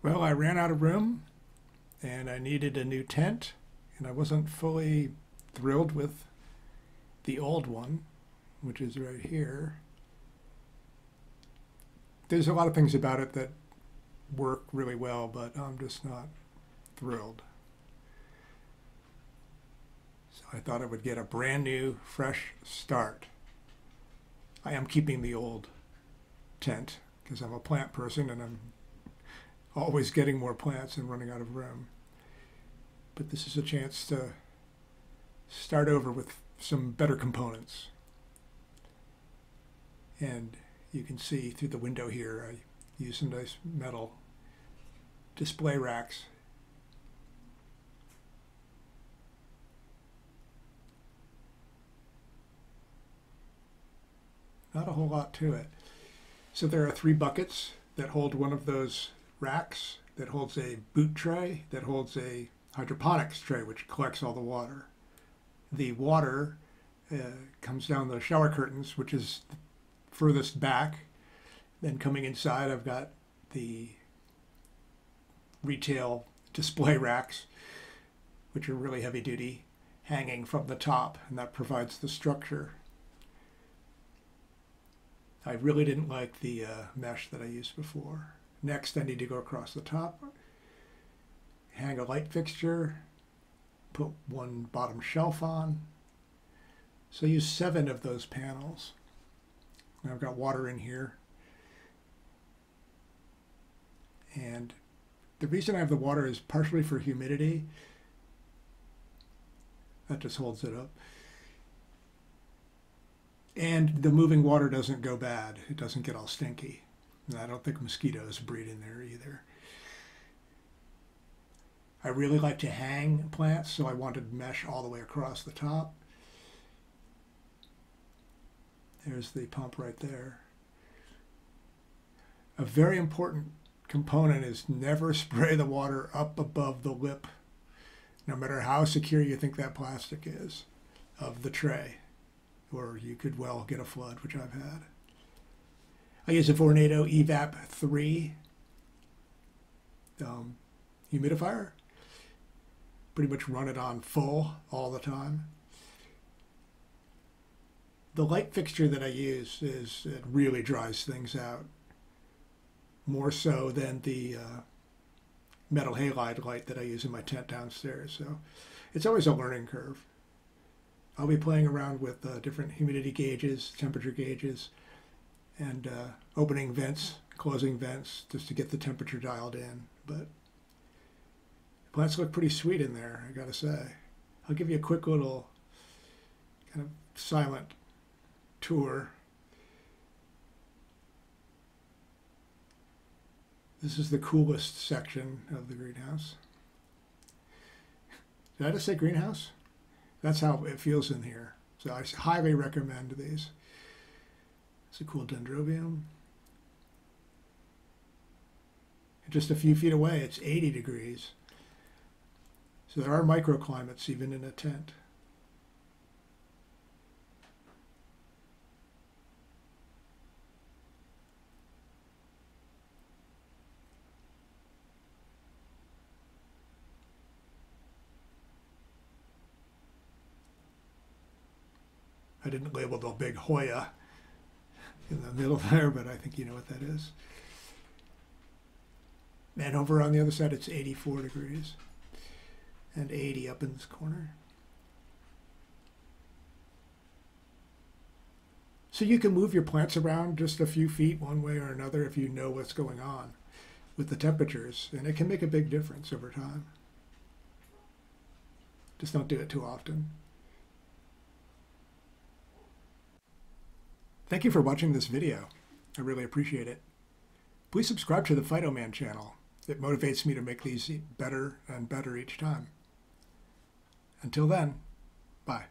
Well, I ran out of room and I needed a new tent, and I wasn't fully thrilled with the old one, which is right here. There's a lot of things about it that work really well, but I'm just not thrilled. So I thought I would get a brand new, fresh start. I am keeping the old tent because I'm a plant person and I'm always getting more plants and running out of room. But this is a chance to start over with some better components. And you can see through the window here, I use some nice metal display racks. Not a whole lot to it. So there are 3 buckets that hold one of those racks, that holds a boot tray, that holds a hydroponics tray, which collects all the water. The water comes down the shower curtains, which is furthest back. Then coming inside, I've got the retail display racks, which are really heavy duty, hanging from the top, and that provides the structure. I really didn't like the mesh that I used before. Next, I need to go across the top, hang a light fixture, put one bottom shelf on. So I use 7 of those panels. Now I've got water in here. And the reason I have the water is partially for humidity. That just holds it up. And the moving water doesn't go bad. It doesn't get all stinky. And I don't think mosquitoes breed in there either. I really like to hang plants, so I wanted mesh all the way across the top. There's the pump right there. A very important component is never spray the water up above the lip, no matter how secure you think that plastic is, of the tray. Or you could well get a flood, which I've had. I use a Vornado Evap 3 humidifier. Pretty much run it on full all the time. The light fixture that I use it really dries things out. More so than the metal halide light that I use in my tent downstairs. So it's always a learning curve. I'll be playing around with different humidity gauges, temperature gauges, and opening vents, closing vents, just to get the temperature dialed in. But plants look pretty sweet in there, I gotta say. I'll give you a quick little kind of silent tour. This is the coolest section of the greenhouse. Did I just say greenhouse? That's how it feels in here. So I highly recommend these. It's a cool dendrobium. Just a few feet away, it's 80 degrees. So there are microclimates even in a tent. I didn't label the big Hoya in the middle there, but I think you know what that is. And over on the other side, it's 84 degrees and 80 up in this corner. So you can move your plants around just a few feet one way or another if you know what's going on with the temperatures, and it can make a big difference over time. Just don't do it too often. Thank you for watching this video. I really appreciate it. Please subscribe to the PhytoMan channel. It motivates me to make these better and better each time. Until then, bye.